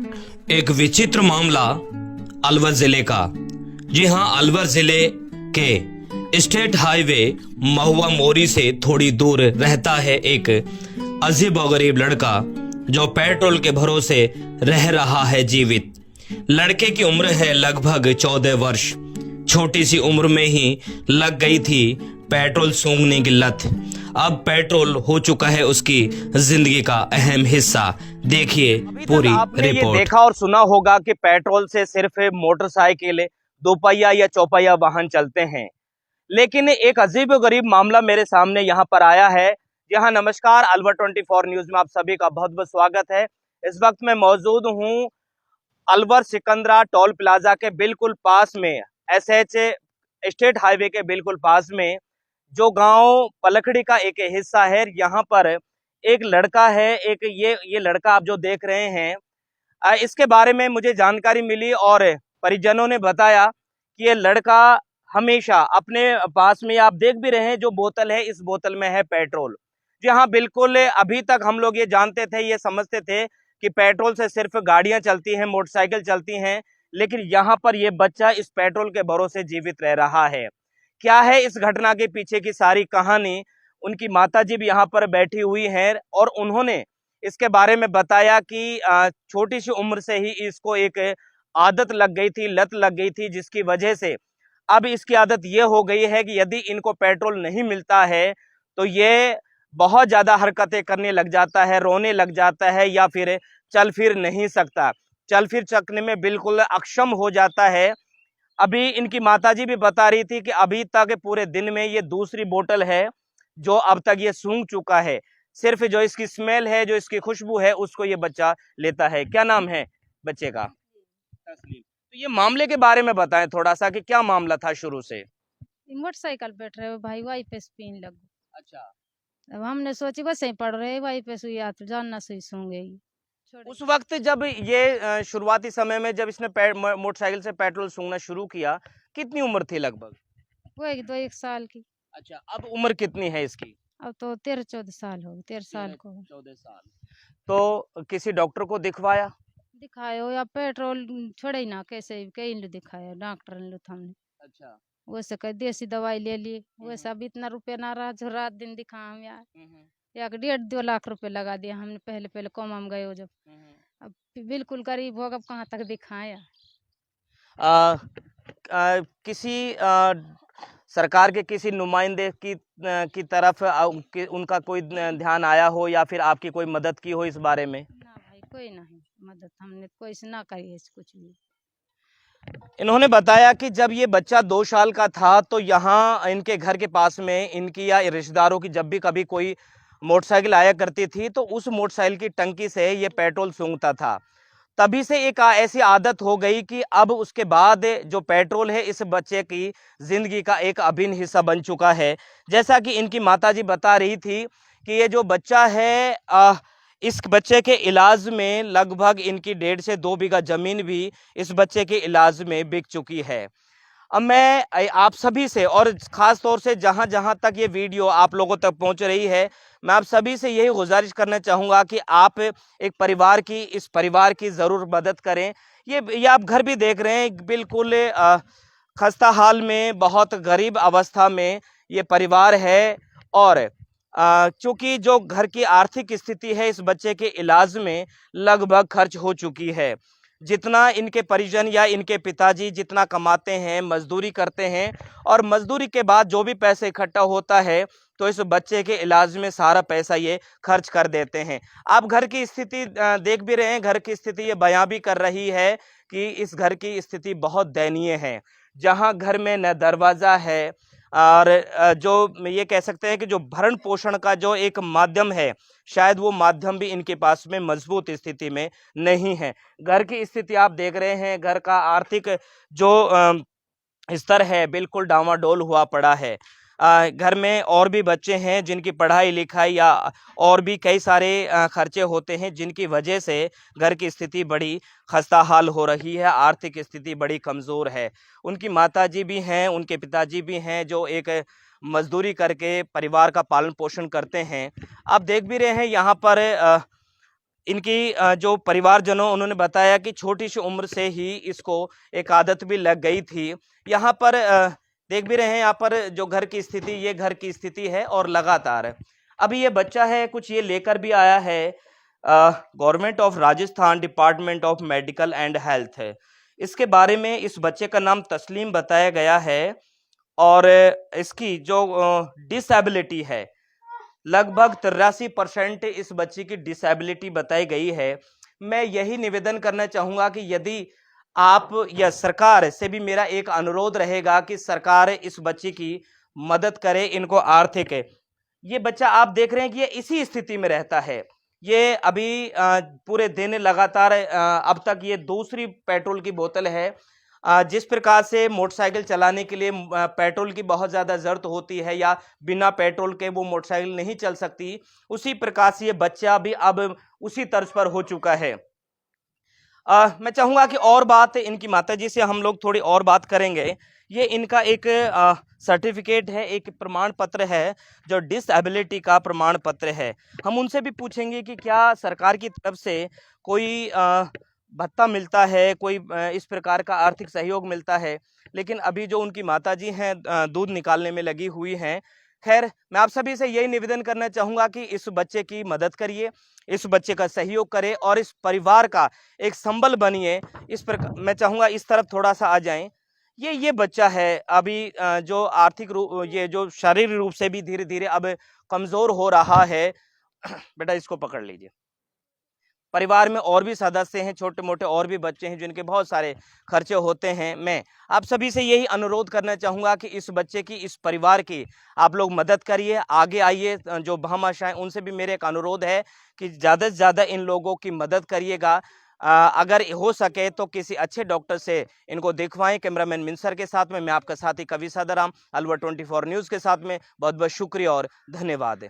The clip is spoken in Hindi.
एक विचित्र मामला अलवर जिले का। जी हां, अलवर जिले के स्टेट हाईवे महुआ मोरी से थोड़ी दूर रहता है एक अजीब और गरीब लड़का जो पेट्रोल के भरोसे रह रहा है जीवित। लड़के की उम्र है लगभग 14 वर्ष। छोटी सी उम्र में ही लग गई थी पेट्रोल सूंघने की लत। अब पेट्रोल हो चुका है उसकी जिंदगी का अहम हिस्सा। देखिए पूरी आपने ये रिपोर्ट। देखा और सुना होगा कि पेट्रोल से सिर्फ मोटरसाइकिल, दोपहिया या चौपहिया वाहन चलते हैं, लेकिन एक अजीब गरीब मामला मेरे सामने यहाँ पर आया है। यहाँ नमस्कार, अलवर 24 न्यूज में आप सभी का बहुत बहुत स्वागत है। इस वक्त मैं मौजूद हूँ अलवर सिकंदरा टोल प्लाजा के बिल्कुल पास में, एसएच स्टेट हाईवे के बिल्कुल पास में, जो गांव पलखड़ी का एक हिस्सा है। यहाँ पर एक लड़का है, एक ये लड़का आप जो देख रहे हैं, इसके बारे में मुझे जानकारी मिली और परिजनों ने बताया कि ये लड़का हमेशा अपने पास में, आप देख भी रहे हैं जो बोतल है, इस बोतल में है पेट्रोल। जी हाँ, बिल्कुल। अभी तक हम लोग ये जानते थे, ये समझते थे कि पेट्रोल से सिर्फ गाड़ियां चलती हैं, मोटरसाइकिल चलती हैं, लेकिन यहाँ पर ये बच्चा इस पेट्रोल के भरोसे जीवित रह रहा है। क्या है इस घटना के पीछे की सारी कहानी, उनकी माताजी भी यहाँ पर बैठी हुई हैं और उन्होंने इसके बारे में बताया कि छोटी सी उम्र से ही इसको एक आदत लग गई थी, लत लग गई थी, जिसकी वजह से अब इसकी आदत ये हो गई है कि यदि इनको पेट्रोल नहीं मिलता है तो ये बहुत ज्यादा हरकतें करने लग जाता है, रोने लग जाता है, या फिर चल फिर नहीं सकता, चल फिर सकने में बिल्कुल अक्षम हो जाता है। अभी इनकी माताजी भी बता रही थी कि अभी तक पूरे दिन में ये दूसरी बोतल है जो अब तक ये सूंघ चुका है। सिर्फ जो इसकी स्मेल है, जो इसकी खुशबू है, उसको ये बच्चा लेता है। क्या नाम है बच्चे का? तस्लीम। तो ये मामले के बारे में बताएं थोड़ा सा कि क्या मामला था शुरू से। मोटरसाइकिल बैठ रहे हो भाई, वहीं पे स्पिन लग। अच्छा, अब हमने सोची बस यहीं पड़ रहे, वहीं पे सुई हाथ जानना सुई सूंघेगी। उस वक्त जब ये शुरुआती समय में जब इसने मोटरसाइकिल से पेट्रोल सूंघना शुरू किया, कितनी उम्र थी लगभग? वो एक साल की। अच्छा, अब उम्र कितनी है इसकी? अब तो 13-14 साल हो गए, 13 साल को। 14 साल। तो किसी डॉक्टर को दिखवाया? दिखायो या पेट्रोल छोड़े ही ना, कैसे कहीं लो दिखाया डॉक्टर ने, हमने अच्छा। वैसे कह देसी दवाई ले ली, वैसे अब इतना रुपया ना रहा जो रात दिन दिखा हम यार। 1.5-2 लाख रुपए लगा दिया हमने, पहले पहले कम हम गए हो जब। अब बिल्कुल गरीब होगा, अब कहाँ तक दिखाया। किसी सरकार के किसी नुमाइंदे की तरफ उनका कोई ध्यान आया हो या फिर आपकी कोई मदद की हो इस बारे में? ना भाई, कोई नहीं मदद हमने कोई से ना करी है कुछ भी। इन्होंने बताया कि जब ये बच्चा 2 साल का था तो यहाँ इनके घर के पास में इनकी या रिश्तेदारों की जब भी कभी कोई मोटरसाइकिल आया करती थी तो उस मोटरसाइकिल की टंकी से ये पेट्रोल सूंघता था। तभी से एक ऐसी आदत हो गई कि अब उसके बाद जो पेट्रोल है इस बच्चे की जिंदगी का एक अभिन्न हिस्सा बन चुका है। जैसा कि इनकी माताजी बता रही थी कि ये जो बच्चा है, इस बच्चे के इलाज में लगभग इनकी 1.5 से 2 बीघा जमीन भी इस बच्चे के इलाज में बिक चुकी है। अब मैं आप सभी से और ख़ास तौर से जहाँ जहाँ तक ये वीडियो आप लोगों तक पहुँच रही है, मैं आप सभी से यही गुजारिश करना चाहूँगा कि आप एक परिवार की, इस परिवार की ज़रूर मदद करें। ये आप घर भी देख रहे हैं, बिल्कुल खस्ता हाल में, बहुत गरीब अवस्था में ये परिवार है और चूँकि जो घर की आर्थिक स्थिति है इस बच्चे के इलाज में लगभग खर्च हो चुकी है। जितना इनके परिजन या इनके पिताजी जितना कमाते हैं, मजदूरी करते हैं और मजदूरी के बाद जो भी पैसे इकट्ठा होता है तो इस बच्चे के इलाज में सारा पैसा ये खर्च कर देते हैं। आप घर की स्थिति देख भी रहे हैं, घर की स्थिति ये बयां भी कर रही है कि इस घर की स्थिति बहुत दयनीय है, जहां घर में न दरवाज़ा है और जो ये कह सकते हैं कि जो भरण पोषण का जो एक माध्यम है, शायद वो माध्यम भी इनके पास में मजबूत स्थिति में नहीं है। घर की स्थिति आप देख रहे हैं, घर का आर्थिक जो स्तर है बिल्कुल डामाडोल हुआ पड़ा है। घर में और भी बच्चे हैं जिनकी पढ़ाई लिखाई या और भी कई सारे खर्चे होते हैं, जिनकी वजह से घर की स्थिति बड़ी खस्ता हाल हो रही है, आर्थिक स्थिति बड़ी कमज़ोर है। उनकी माताजी भी हैं, उनके पिताजी भी हैं जो एक मजदूरी करके परिवार का पालन पोषण करते हैं। आप देख भी रहे हैं यहाँ पर इनकी जो परिवारजनों उन्होंने बताया कि छोटी सी उम्र से ही इसको एक आदत भी लग गई थी। यहाँ पर देख भी रहे हैं, यहाँ पर जो घर की स्थिति, ये घर की स्थिति है और लगातार अभी ये बच्चा है कुछ ये लेकर भी आया है government of Rajasthan department of medical and health है। इसके बारे में इस बच्चे का नाम तस्लीम बताया गया है और इसकी जो डिसेबिलिटी है लगभग 83% इस बच्चे की डिसेबिलिटी बताई गई है। मैं यही निवेदन करना चाहूंगा कि यदि आप या सरकार से भी मेरा एक अनुरोध रहेगा कि सरकार इस बच्चे की मदद करे, इनको आर्थिक। ये बच्चा आप देख रहे हैं कि ये इसी स्थिति में रहता है। ये अभी पूरे दिन लगातार अब तक ये दूसरी पेट्रोल की बोतल है। जिस प्रकार से मोटरसाइकिल चलाने के लिए पेट्रोल की बहुत ज़्यादा ज़रूरत होती है या बिना पेट्रोल के वो मोटरसाइकिल नहीं चल सकती, उसी प्रकार से ये बच्चा भी अब उसी तर्ज पर हो चुका है। मैं चाहूँगा कि और बात इनकी माताजी से हम लोग थोड़ी और बात करेंगे। ये इनका एक सर्टिफिकेट है, एक प्रमाण पत्र है जो डिसेबिलिटी का प्रमाण पत्र है। हम उनसे भी पूछेंगे कि क्या सरकार की तरफ से कोई भत्ता मिलता है, कोई इस प्रकार का आर्थिक सहयोग मिलता है। लेकिन अभी जो उनकी माताजी हैं दूध निकालने में लगी हुई हैं। खैर, मैं आप सभी से यही निवेदन करना चाहूँगा कि इस बच्चे की मदद करिए, इस बच्चे का सहयोग करें और इस परिवार का एक संबल बनिए। इस प्रकार मैं चाहूँगा इस तरफ थोड़ा सा आ जाएं। ये बच्चा है अभी जो आर्थिक रूप, ये जो शारीरिक रूप से भी धीरे धीरे अब कमज़ोर हो रहा है। बेटा इसको पकड़ लीजिए। परिवार में और भी सदस्य हैं, छोटे मोटे और भी बच्चे हैं जिनके बहुत सारे खर्चे होते हैं। मैं आप सभी से यही अनुरोध करना चाहूँगा कि इस बच्चे की, इस परिवार की आप लोग मदद करिए, आगे आइए। जो भामाशाह उनसे भी मेरे एक अनुरोध है कि ज़्यादा से ज़्यादा इन लोगों की मदद करिएगा। अगर हो सके तो किसी अच्छे डॉक्टर से इनको दिखवाएं। कैमरामैन मिनसर के साथ में मैं आपका साथी कवि सदाराम, अलवर 24 न्यूज़ के साथ में बहुत बहुत शुक्रिया और धन्यवाद।